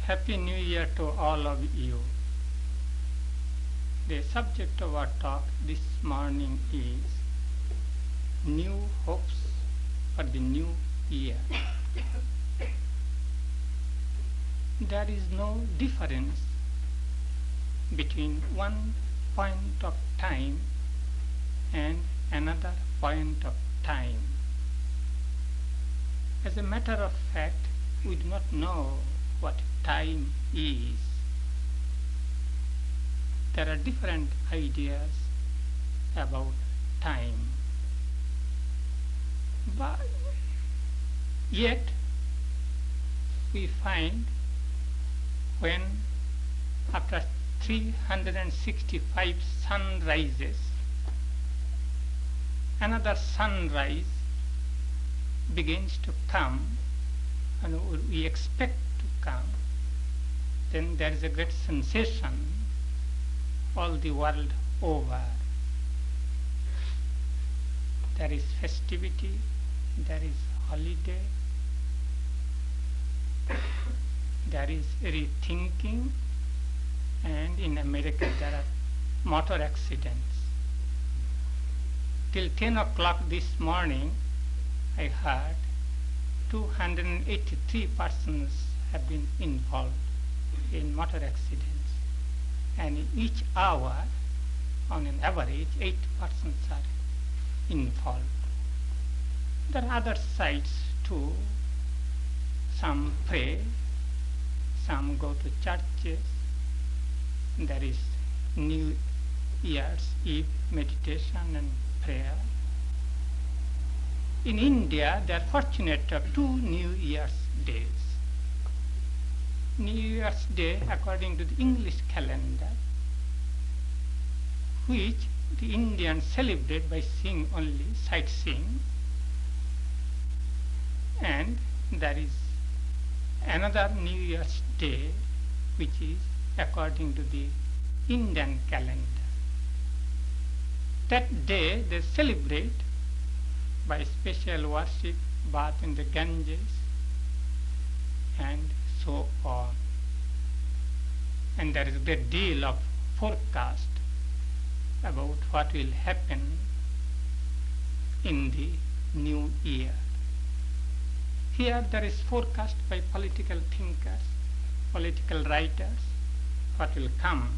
Happy New Year to all of you. The subject of our talk this morning is New Hopes for the New Year. There is no difference between one point of time and another point of time. As a matter of fact, we do not know what time is. There are different ideas about time. But yet, we find when after 365 sunrises, another sunrise begins to come, and we expect to come, then there is a great sensation all the world over. There is festivity, there is holiday, there is rethinking, and in America there are motor accidents. Till 10 o'clock this morning, I heard 283 persons have been involved in motor accidents. And in each hour, on an average, 8 persons are involved. There are other sides too. Some pray, some go to churches. There is New Year's Eve meditation and prayer. In India, they are fortunate to have 2 New Year's days. New Year's Day, according to the English calendar, which the Indians celebrate by seeing only sightseeing, and there is another New Year's Day, which is according to the Indian calendar. That day they celebrate by special worship, bath in the Ganges, and so on. And there is a great deal of forecast about what will happen in the new year. Here there is forecast by political thinkers, political writers, what will come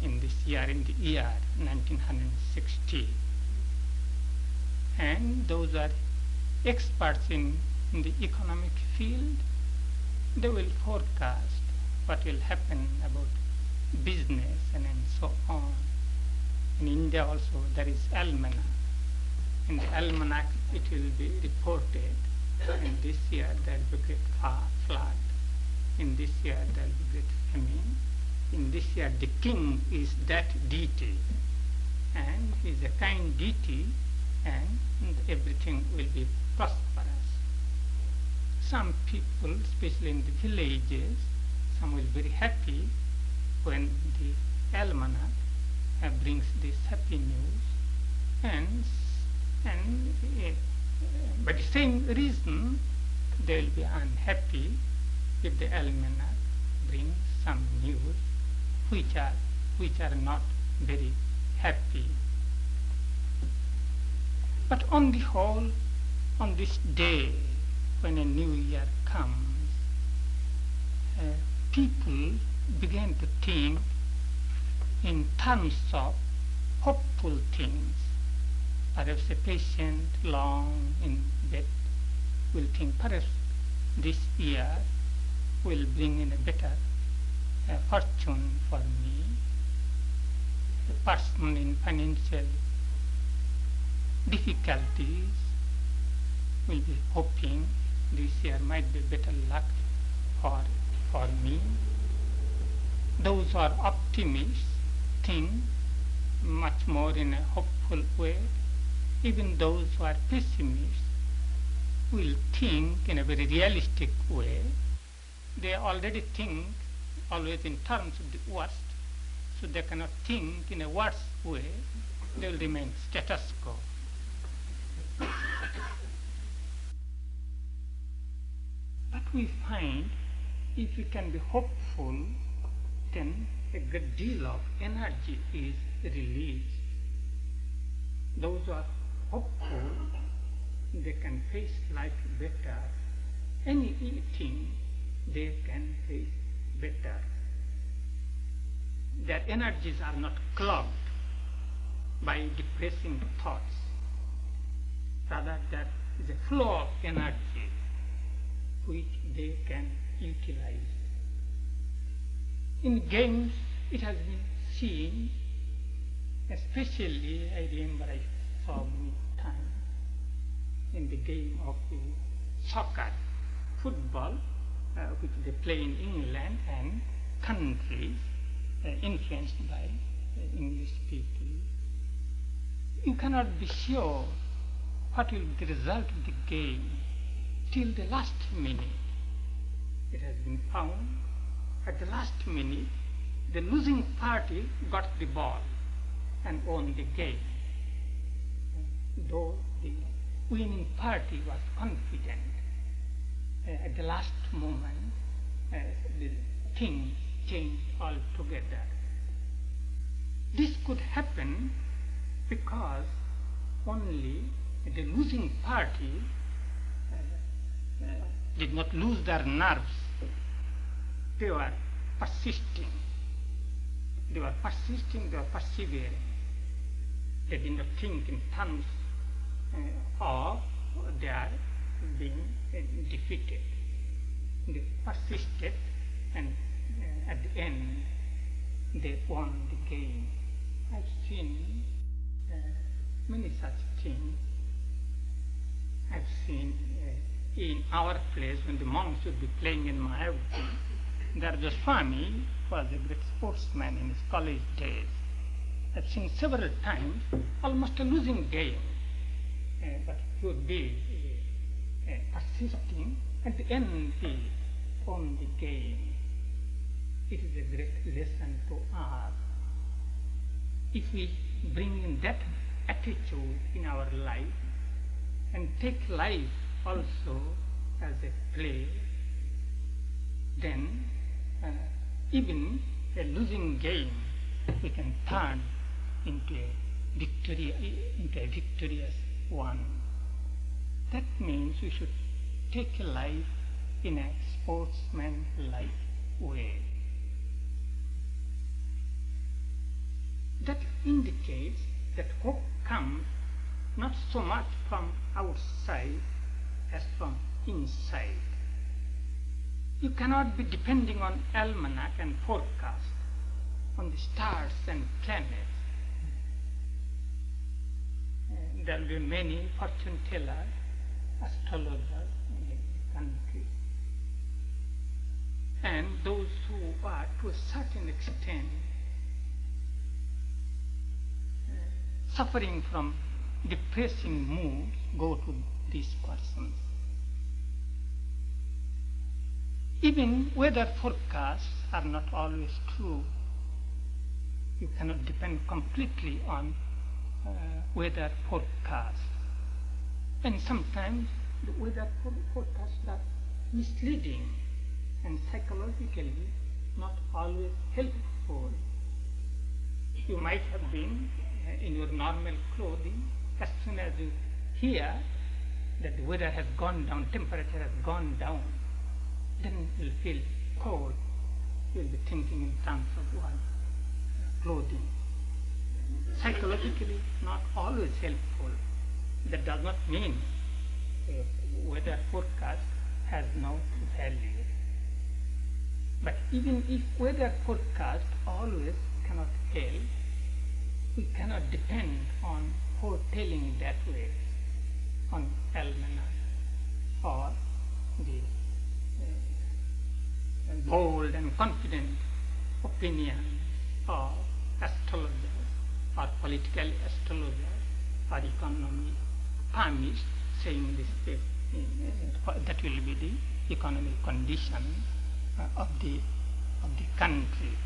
in this year, in the year 1960. And those are experts in the economic field. They will forecast what will happen about business and so on. In India also there is almanac. In the almanac it will be reported, in this year there will be great flood, in this year there will be great famine, in this year the king is that deity, and he is a kind deity, and everything will be prosperous. Some people, especially in the villages, some will be very happy when the almanac brings this happy news, and by the same reason they will be unhappy if the almanac brings some news which are not very happy. But on the whole, on this day when a new year comes, people begin to think in terms of hopeful things. Perhaps a patient long in bed will think, perhaps this year will bring in a better fortune for me. A person in financial difficulties will be hoping this year might be better luck for me. Those who are optimists think much more in a hopeful way. Even those who are pessimists will think in a very realistic way. They already think always in terms of the worst, so they cannot think in a worse way. They will remain status quo. But we find if we can be hopeful, then a great deal of energy is released. Those who are hopeful, they can face life better. Anything they can face better. Their energies are not clogged by depressing thoughts. Rather, there is a flow of energy which they can utilize. In games, it has been seen, especially I remember I saw many times in the game of soccer, football, which they play in England and countries influenced by English people. You cannot be sure what will be the result of the game till the last minute. It has been found at the last minute the losing party got the ball and won the game, though the winning party was confident. At the last moment, the things changed altogether. This could happen because only the losing party did not lose their nerves. They were persisting. They were persevering. They did not think in terms of their being defeated. They persisted, and at the end they won the game. I've seen many such things. I've seen in our place when the monks would be playing in Mayavati, there was a Swami who was a great sportsman in his college days. I've seen several times almost a losing game, but he would be persisting. At the end he won the game. It is a great lesson to us. If we bring in that attitude in our life and take life also as a play, then even a losing game we can turn into a victorious one. That means we should take life in a sportsman-like way. That indicates that hope comes not so much from outside as from inside. You cannot be depending on almanac and forecast, on the stars and planets. There will be many fortune tellers, astrologers in the country, and those who are to a certain extent suffering from depressing moods go to these persons. Even weather forecasts are not always true. You cannot depend completely on weather forecasts. And sometimes the weather forecasts are misleading and psychologically not always helpful. You might have been in your normal clothing. As soon as you hear that the weather has gone down, temperature has gone down, then you'll feel cold. You'll be thinking in terms of what? Clothing. Psychologically not always helpful. That does not mean weather forecast has no value. But even if weather forecast always cannot help, we cannot depend on foretelling that way, on almanac or the bold and confident opinion of astrologers or political astrologers or economic pharmacists saying this, that will be the economic condition of the country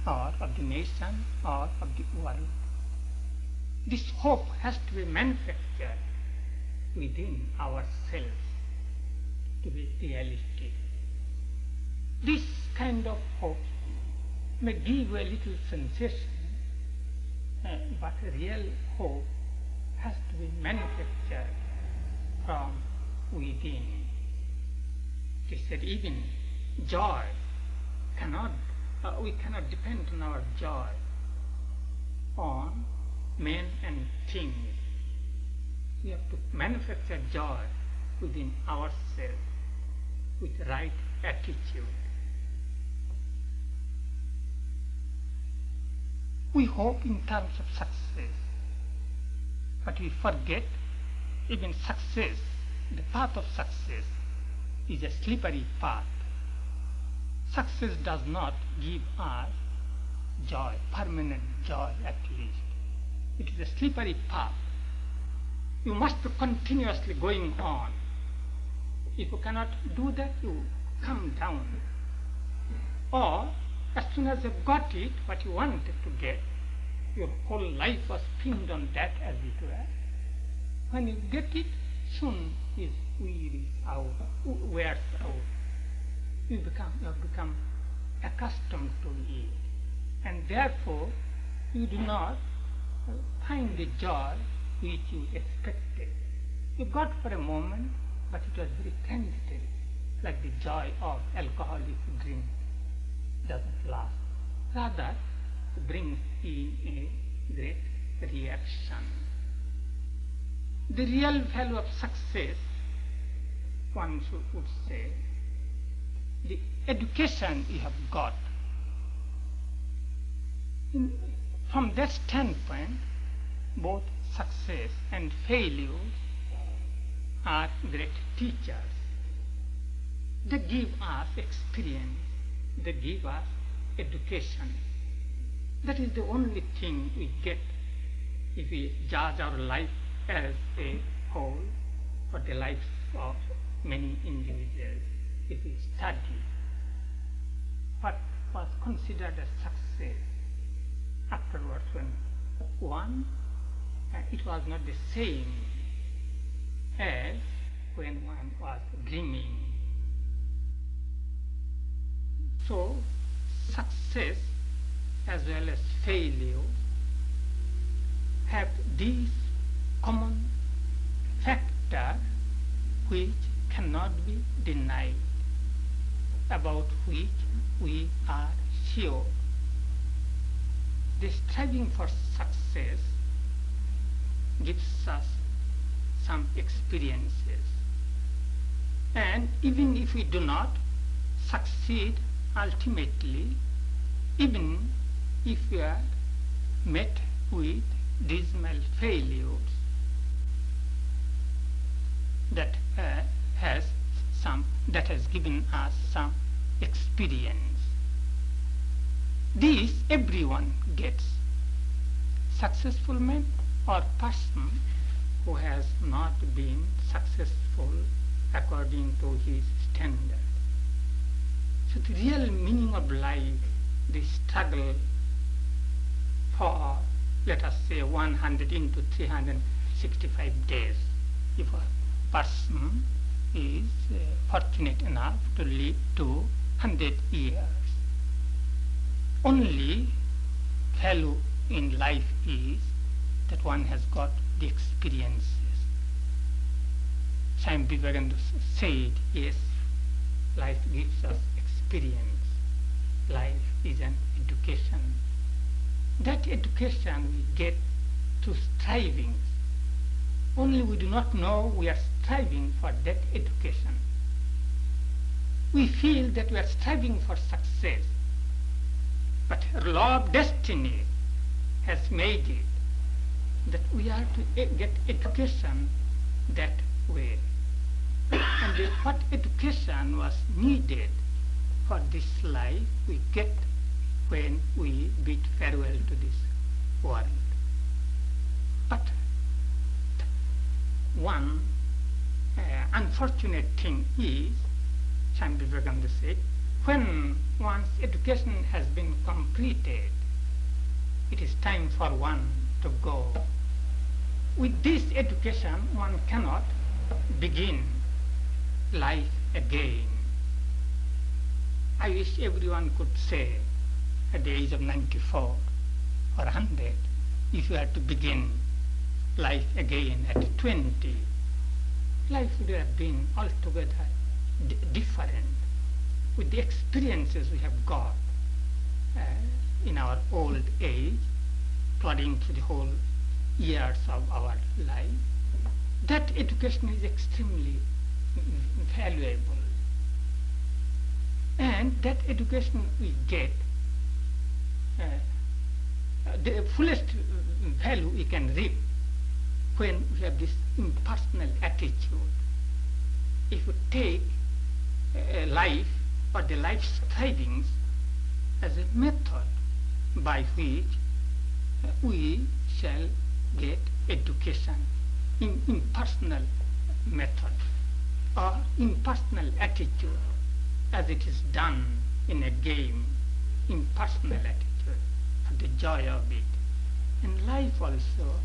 or of the nation or of the world. This hope has to be manufactured within ourselves to be realistic. This kind of hope may give a little sensation, but real hope has to be manufactured from within. It is said even joy we cannot depend on our joy on men and things. We have to manufacture joy within ourselves with right attitude. We hope in terms of success, but we forget even success, the path of success is a slippery path. Success does not give us joy, permanent joy at least. It is a slippery path. You must be continuously going on. If you cannot do that, you come down. Or, as soon as you got it, what you wanted to get, your whole life was pinned on that, as it were. When you get it, soon it wears out. You have become accustomed to it. And therefore, you do not find the joy which you expected. You got for a moment, but it was very transitory, like the joy of alcoholic drink doesn't last. Rather, it brings in a great reaction. The real value of success, one would say, the education you have got. From that standpoint, both success and failures are great teachers. They give us experience, they give us education. That is the only thing we get if we judge our life as a whole, or the lives of many individuals. If we study what was considered a success afterwards, it was not the same as when one was dreaming. So, success as well as failure have this common factor which cannot be denied, about which we are sure. The striving for success gives us some experiences, and even if we do not succeed ultimately, even if we are met with dismal failures, that has given us some experience. This everyone gets. Successful man or person who has not been successful according to his standard. So the real meaning of life, the struggle for, let us say, 100 into 365 days, if a person is fortunate enough to live to 100 years. Only value in life is that one has got the experiences. Swami Brahmananda said, yes, life gives us experience. Life is an education. That education we get through strivings. Only we do not know we are striving for that education. We feel that we are striving for success, but law of destiny has made it that we are to get education that way. And what education was needed for this life we get when we bid farewell to this world. But one unfortunate thing is, Swami Brahmananda said, when one's education has been completed, it is time for one to go. With this education, one cannot begin life again. I wish everyone could say at the age of 94 or 100, if you had to begin life again at 20, life would have been altogether different with the experiences we have got in our old age, plodding through the whole years of our life. That education is extremely valuable. And that education we get, the fullest value we can reap when we have this impersonal attitude. If we take life or the life strivings as a method by which we shall get education in impersonal method or impersonal attitude, as it is done in a game, impersonal attitude, for the joy of it. In life also,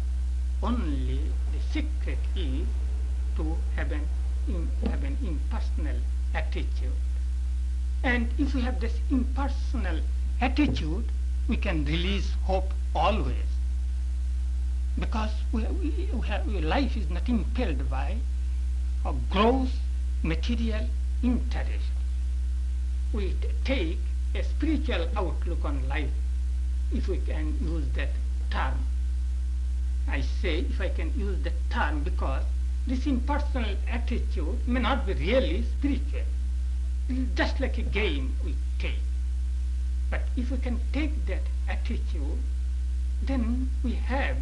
only the secret is to have an impersonal attitude. And if we have this impersonal attitude, we can release hope always. Because life is not impelled by a gross material interest. We take a spiritual outlook on life, if we can use that term. I say if I can use that term because this impersonal attitude may not be really spiritual. It is just like a game we take. But if we can take that attitude, then we have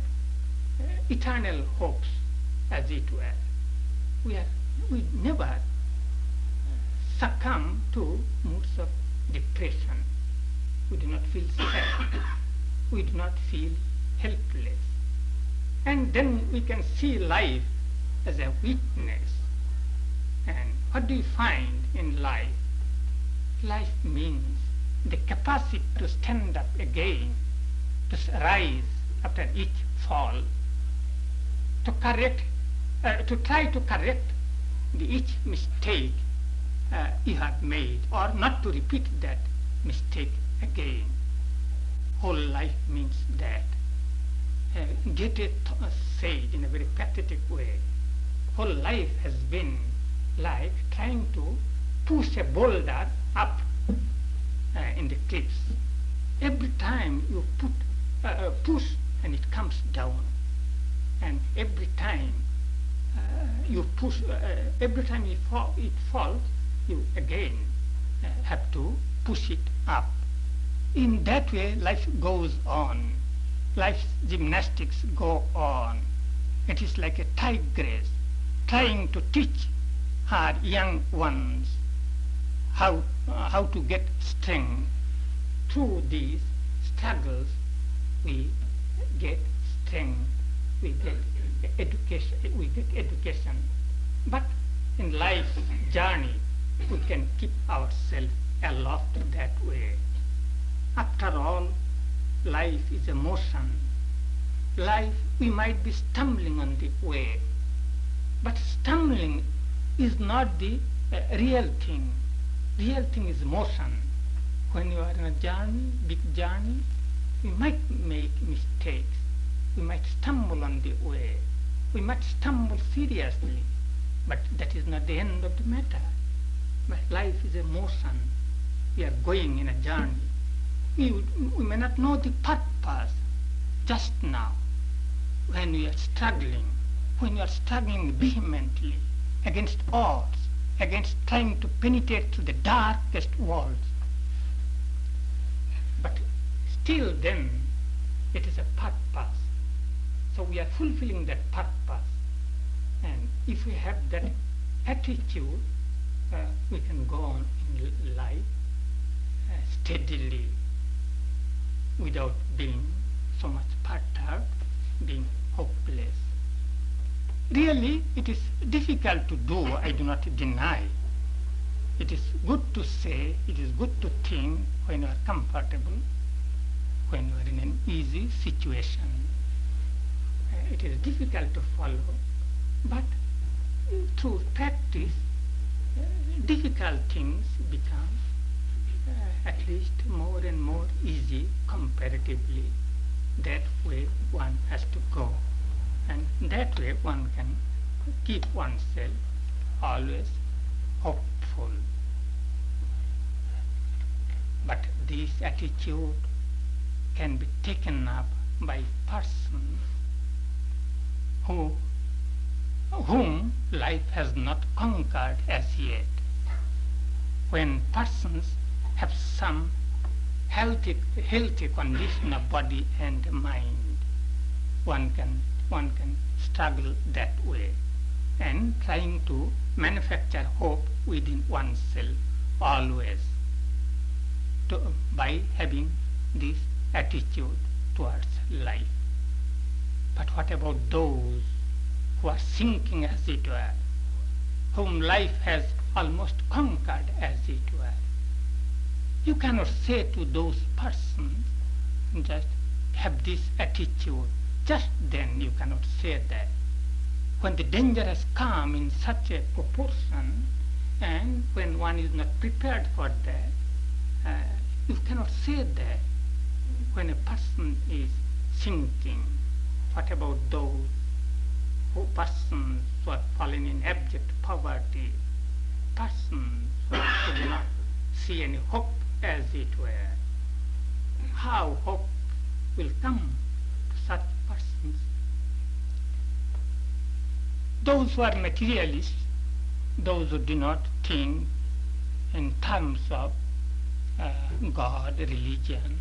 eternal hopes, as it were. We never succumb to moods of depression. We do not feel sad. We do not feel helpless. And then we can see life as a witness. And what do you find in life? Life means the capacity to stand up again, to rise after each fall, to try to correct each mistake you have made, or not to repeat that mistake again. Whole life means that. Goethe said in a very pathetic way, whole life has been like trying to push a boulder up in the cliffs. Every time you push and it comes down, and every time you push, every time it falls, you again have to push it up. In that way, life goes on. Life's gymnastics go on. It is like a tigress trying to teach her young ones how to get strength. Through these struggles, we get strength, we get education. But in life's journey, we can keep ourselves aloft that way. After all, life is a motion. Life, we might be stumbling on the way, but stumbling is not the real thing. Real thing is motion. When you are in a journey, big journey, we might make mistakes. We might stumble on the way. We might stumble seriously, but that is not the end of the matter. But life is a motion. We are going in a journey. We may not know the purpose just now. When we are struggling vehemently against odds, against trying to penetrate through the darkest walls. But still then, it is a purpose. So we are fulfilling that purpose. And if we have that attitude, we can go on in life steadily, without being so much perturbed, being hopeless. Really, it is difficult to do, I do not deny. It is good to say, it is good to think when you are comfortable, when you are in an easy situation. It is difficult to follow, but through practice, difficult things become and more easy comparatively. That way one has to go, and that way one can keep oneself always hopeful. But this attitude can be taken up by persons whom life has not conquered as yet. When persons have some healthy condition of body and mind, one can struggle that way, and trying to manufacture hope within oneself always by having this attitude towards life. But what about those who are sinking, as it were, whom life has almost conquered, as it were? You cannot say to those persons, just have this attitude. Just then you cannot say that. When the danger has come in such a proportion, and when one is not prepared for that, you cannot say that. When a person is sinking, what about those persons who are fallen in abject poverty, persons who do not see any hope, as it were? How hope will come to such persons? Those who are materialists, those who do not think in terms of God, religion,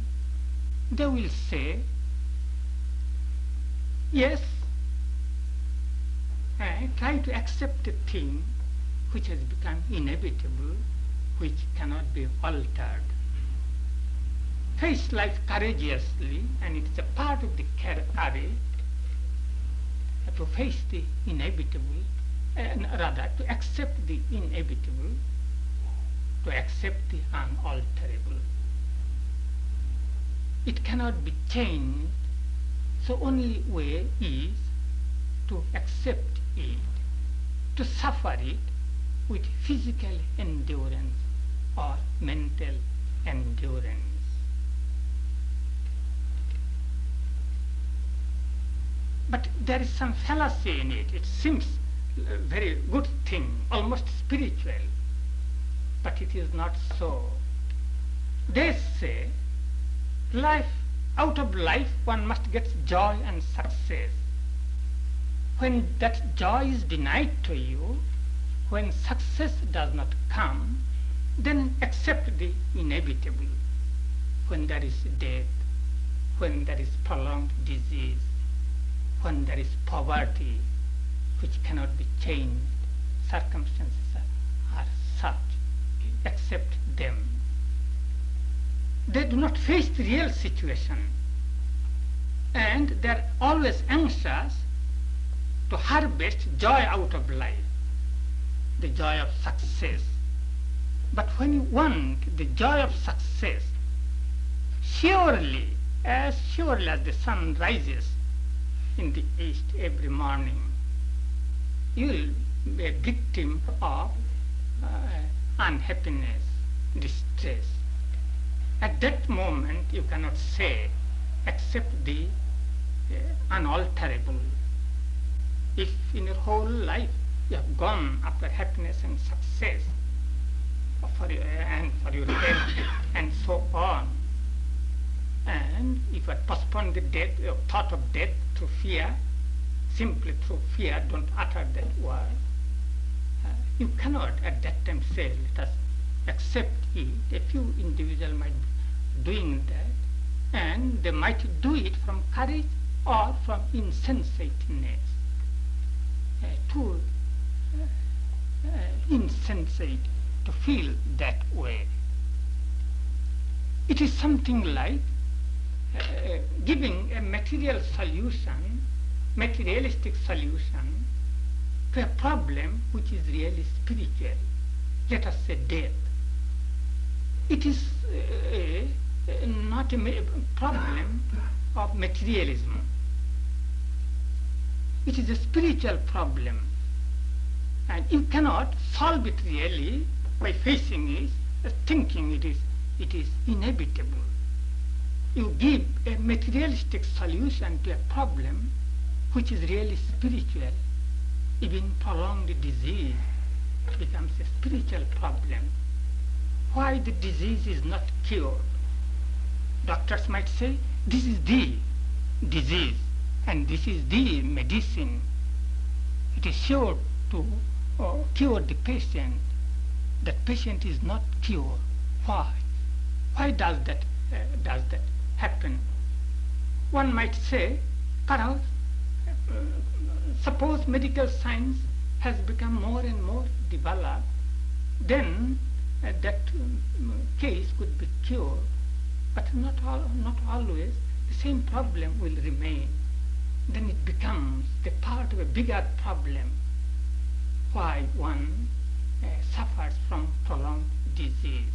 they will say, yes, try to accept a thing which has become inevitable, which cannot be altered. Face life courageously, and it is a part of the courage to face the inevitable, and rather to accept the inevitable, to accept the unalterable. It cannot be changed, so only way is to accept it, to suffer it with physical endurance or mental endurance. But there is some fallacy in it. It seems a very good thing, almost spiritual, but it is not so. They say, out of life one must get joy and success. When that joy is denied to you, when success does not come, then accept the inevitable. When there is death, when there is prolonged disease, when there is poverty which cannot be changed, circumstances are such, accept them. They do not face the real situation, and they are always anxious to harvest joy out of life, the joy of success. But when you want the joy of success, surely as the sun rises in the east every morning, you will be a victim of unhappiness, distress. At that moment you cannot say, accept the unalterable. If in your whole life you have gone after happiness and success, for your health and so on, and if you postpone the death, thought of death through fear, simply through fear, don't utter that word, you cannot at that time say, let us accept it. A few individuals might be doing that, and they might do it from courage or from insensateness. Too insensate to feel that way. It is something like giving a materialistic solution to a problem which is really spiritual. Let us say death. It is not a problem of materialism. It is a spiritual problem, and you cannot solve it really by facing it, thinking it is it is inevitable. You give a materialistic solution to a problem which is really spiritual. Even prolonged disease becomes a spiritual problem. Why the disease is not cured? Doctors might say, this is the disease and this is the medicine. It is sure to cure the patient. That patient is not cured. Why? Why does that happen? One might say, suppose medical science has become more and more developed, then that case could be cured, but not always. The same problem will remain. Then it becomes the part of a bigger problem. Why one suffers from prolonged disease,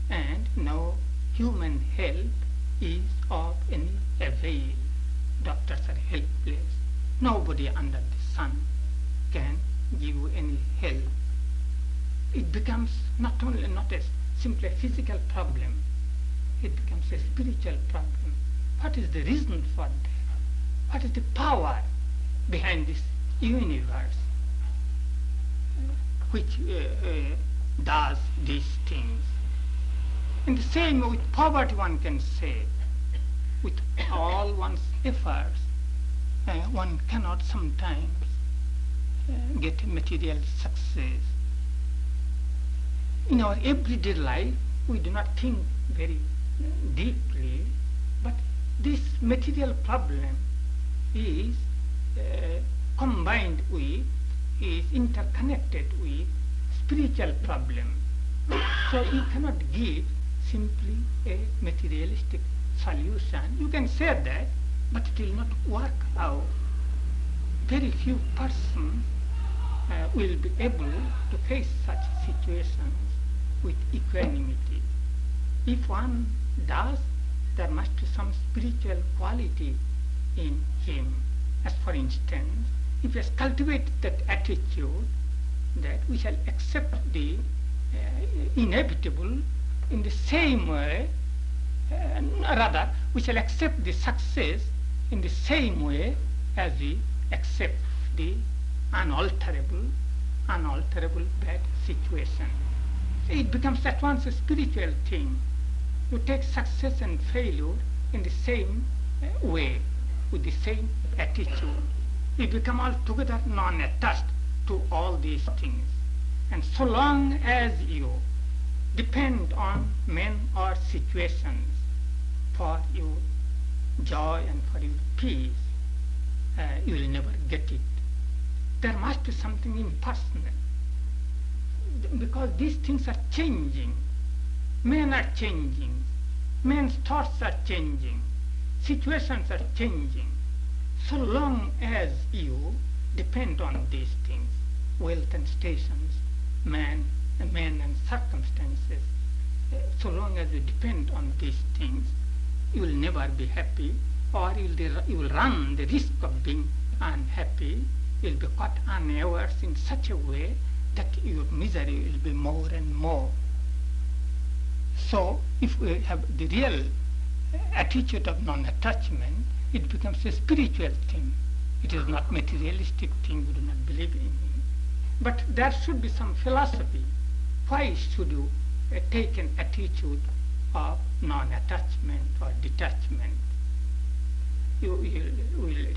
and no human help is of any avail. Doctors are helpless. Nobody under the sun can give you any help. It becomes not simply a physical problem, it becomes a spiritual problem. What is the reason for that? What is the power behind this universe which does these things? In the same way with poverty, one can say, with all one's efforts, one cannot sometimes get material success. In our everyday life, we do not think very deeply, but this material problem is combined with, is interconnected with spiritual problem. So you cannot give simply a materialistic solution. You can say that, but it will not work out. Very few persons will be able to face such situations with equanimity. If one does, there must be some spiritual quality in him. As for instance, if he has cultivated that attitude that we shall accept the inevitable in the same way, rather we shall accept the success in the same way as we accept the unalterable bad situation. So it becomes at once a spiritual thing. You take success and failure in the same way, with the same attitude. You become altogether non-attached to all these things. And so long as you depend on men or situations for your joy and for your peace, you will never get it. There must be something impersonal, because these things are changing. Men are changing. Men's thoughts are changing. Situations are changing. So long as you depend on these things, wealth and stations, men and circumstances, so long as you depend on these things, you will never be happy, or you will run the risk of being unhappy. You will be caught unawares in such a way that your misery will be more and more. So if we have the real attitude of non-attachment, it becomes a spiritual thing. It is not materialistic thing, we do not believe in it. But there should be some philosophy. Why should you take an attitude of non-attachment or detachment? You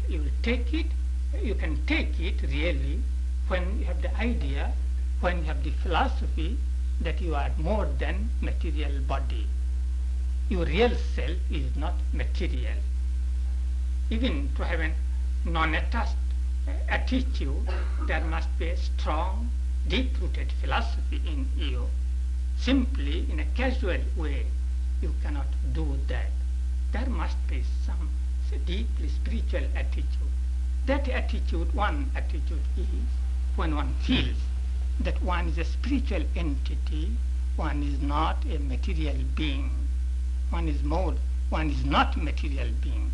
will take it, you can take it really when you have the idea, when you have the philosophy that you are more than material body. Your real self is not material. Even to have a non-attached attitude, there must be a strong, deep-rooted philosophy in you. Simply, in a casual way, you cannot do that. There must be some deeply spiritual attitude. That attitude, one attitude is when one feels that one is a spiritual entity, one is not a material being. One is not material being.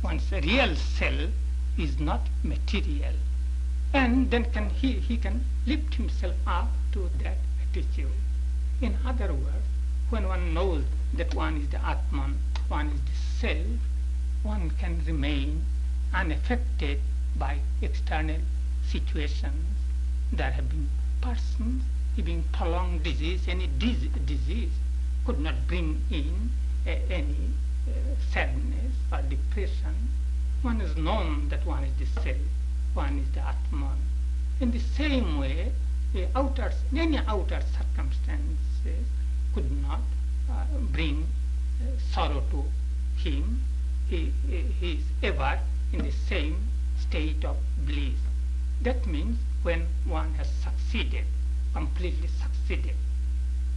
One's real self is not material. And then he can lift himself up to that attitude. In other words, when one knows that one is the Atman, one is the self, one can remain unaffected by external situations. There have been persons having prolonged disease. Any disease could not bring in any sadness or depression. One is known that one is the self, one is the Atman. In the same way, any outer circumstances could not bring sorrow to him. He is ever in the same state of bliss. That means when one has succeeded, completely succeeded,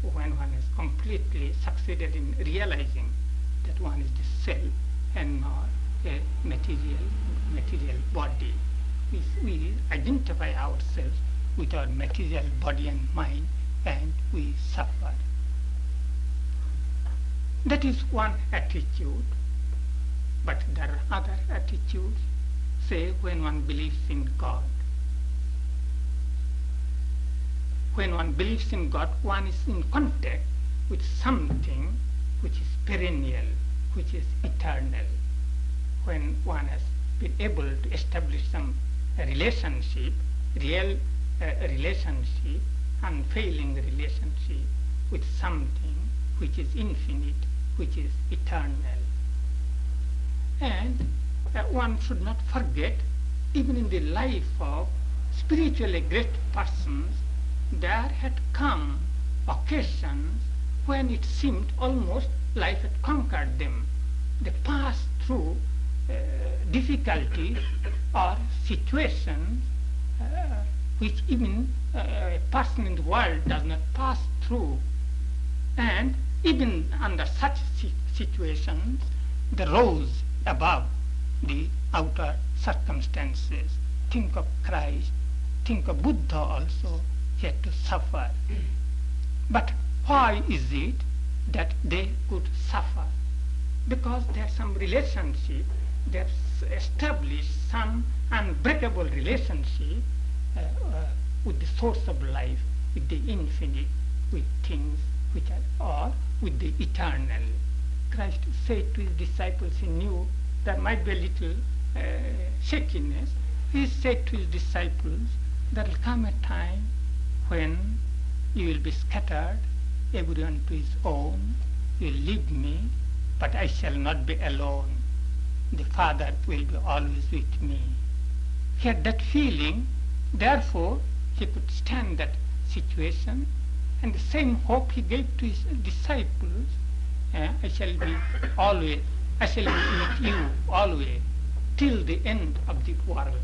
when one has completely succeeded in realizing that one is the self and not a material body. We identify ourselves with our material body and mind, and we suffer. That is one attitude. But there are other attitudes, say when one believes in God. When one believes in God, one is in contact with something which is perennial, which is eternal. When one has been able to establish some relationship, real relationship, unfailing relationship with something which is infinite, which is eternal. And one should not forget, even in the life of spiritually great persons, there had come occasions when it seemed almost life had conquered them. They passed through difficulties or situations which even a person in the world does not pass through. And even under such situations, they rose above the outer circumstances. Think of Christ, think of Buddha also, he had to suffer. But why is it that they could suffer? Because there's some relationship, they've established some unbreakable relationship with the source of life, with the infinite, with things which are, or with the eternal. Christ said to his disciples, he knew there might be a little shakiness. He said to his disciples, there will come a time when you will be scattered, everyone to his own, you will leave me, but I shall not be alone. The Father will be always with me. He had that feeling, therefore he could stand that situation, and the same hope he gave to his disciples. I shall be with you always till the end of the world,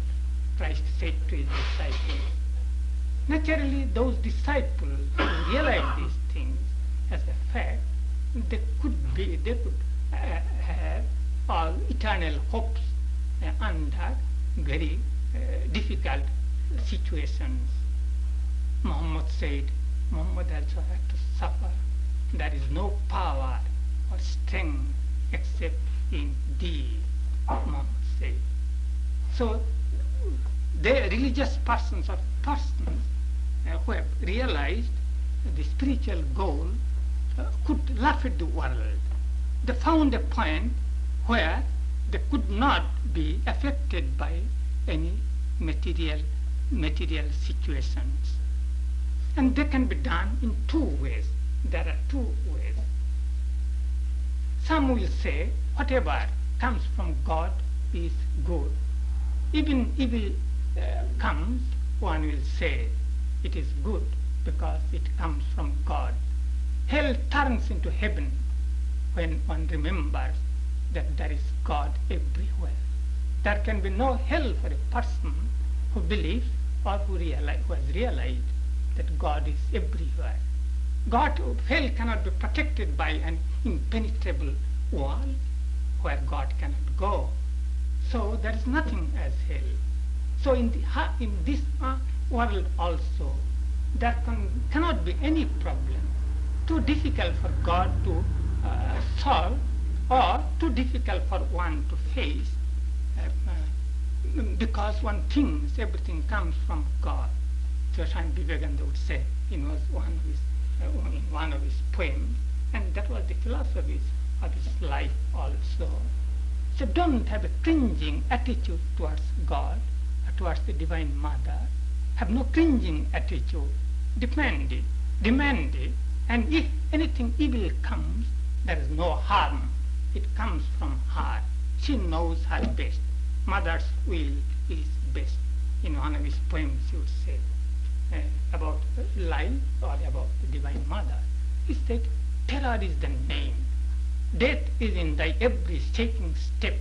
Christ said to his disciples. Naturally, those disciples who realized these things as a fact, they could have all eternal hopes under very difficult situations. Muhammad said, Muhammad also had to suffer. There is no power or strength except in thee, Muhammad said. So, the religious persons or persons who have realized the spiritual goal could laugh at the world. They found a point where they could not be affected by any material situations. And they can be done in two ways. There are two ways. Some will say, whatever comes from God is good. Even evil comes, one will say it is good because it comes from God. Hell turns into heaven when one remembers that there is God everywhere. There can be no hell for a person who believes or who has realized that God is everywhere. Hell cannot be protected by an impenetrable wall where God cannot go. So there is nothing as hell. So in this world also, there cannot be any problem too difficult for God to solve or too difficult for one to face because one thinks everything comes from God. So Swami Vivekananda would say in one of his poems, And that was the philosophies of his life also. So don't have a cringing attitude towards God, or towards the Divine Mother. Have no cringing attitude. Demand it, and if anything evil comes, there is no harm. It comes from her. She knows her best. Mother's will is best. In one of his poems he would say about life or about the Divine Mother. He said, terror is the name. Death is in thy every shaking step.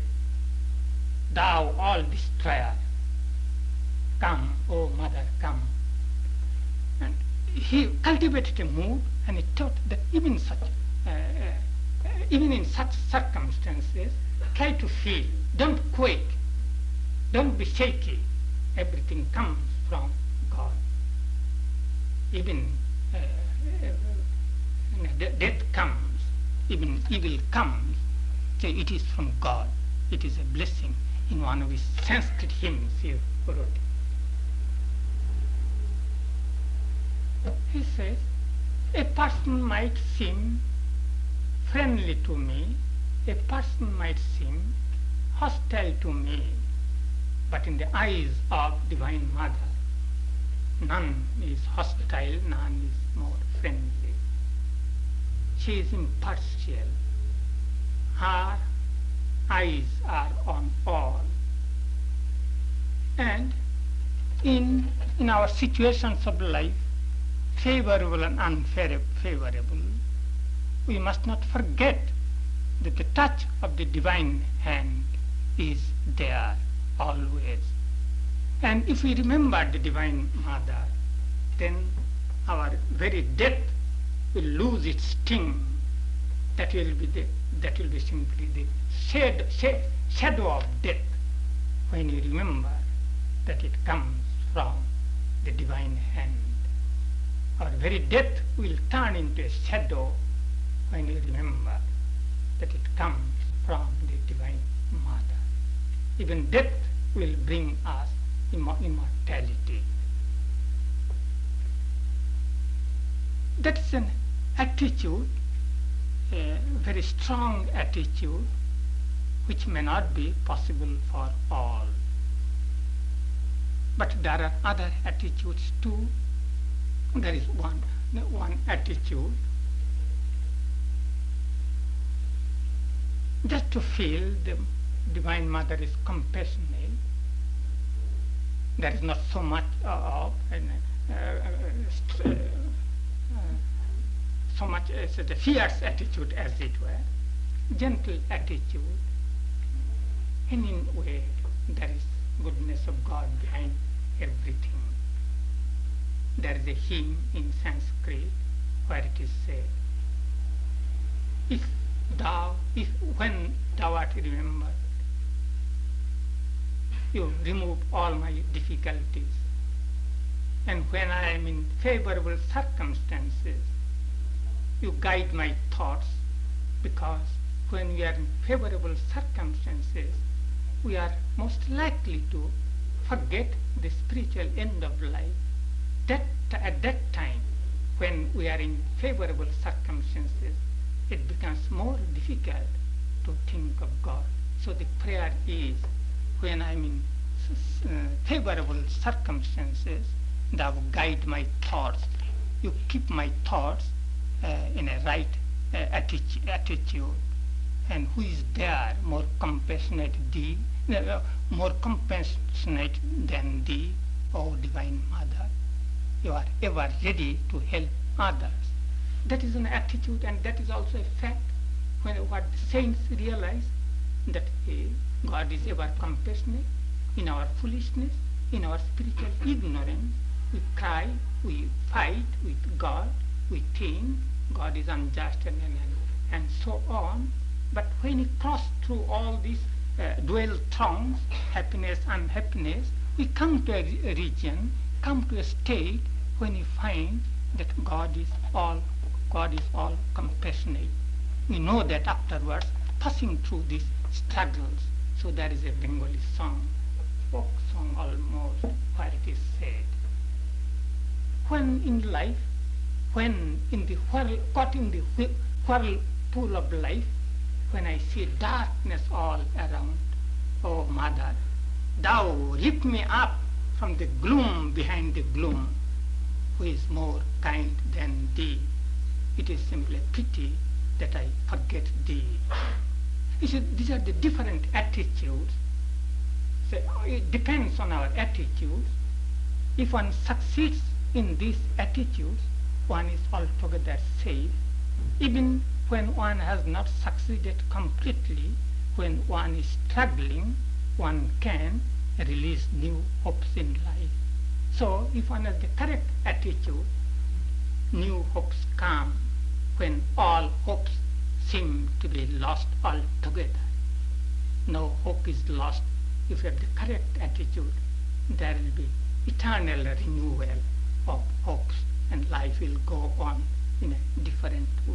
Thou all destroyer. Come, O Mother, come. And he cultivated a mood, and he taught that even in such circumstances, try to feel. Don't quake. Don't be shaky. Everything comes from God. Even death comes, even evil comes, so it is from God. It is a blessing. In one of his Sanskrit hymns he wrote. He says, a person might seem friendly to me, a person might seem hostile to me, but in the eyes of Divine Mother, none is hostile, none is more friendly. She is impartial. Her eyes are on all. And in our situations of life, favorable and unfavorable, we must not forget that the touch of the Divine hand is there always. And if we remember the Divine Mother, then our very death will lose its sting. That will be simply the shadow of death, when you remember that it comes from the Divine hand. Our very death will turn into a shadow when you remember that it comes from the Divine Mother. Even death will bring us immortality. That is an attitude, a very strong attitude, which may not be possible for all. But there are other attitudes too. There is one attitude, just to feel the Divine Mother is compassionate. There is not so much of so much as the fierce attitude, as it were, gentle attitude. And in a way, there is goodness of God behind everything. There is a hymn in Sanskrit where it is said, when thou art remembered, you remove all my difficulties. And when I am in favorable circumstances, you guide my thoughts, because when we are in favorable circumstances, we are most likely to forget the spiritual end of life. At that time, when we are in favorable circumstances, it becomes more difficult to think of God. So the prayer is, when I am in favorable circumstances, thou guide my thoughts. You keep my thoughts in a right attitude. And who is there more compassionate than thee, O Divine Mother? You are ever ready to help others. That is an attitude, and that is also a fact. When what the saints realize, that God is ever compassionate. In our foolishness, in our spiritual ignorance, we cry, we fight with God, we think God is unjust, and so on. But when you cross through all these dual throngs, happiness, unhappiness, we come to a region, come to a state when you find that God is all compassionate. We know that afterwards, passing through these struggles. So there is a Bengali song, folk song almost, where it is said, when in life, when in the caught in the whirlpool of life, when I see darkness all around, O Mother, thou lift me up from the gloom behind the gloom. Who is more kind than thee? It is simply a pity that I forget thee. You see, these are the different attitudes. So it depends on our attitudes. If one succeeds in these attitudes, one is altogether safe. Even when one has not succeeded completely, when one is struggling, one can release new hopes in life. So if one has the correct attitude, new hopes come when all hopes seem to be lost altogether. No hope is lost. If you have the correct attitude, there will be eternal renewal of hopes, and life will go on in a different way.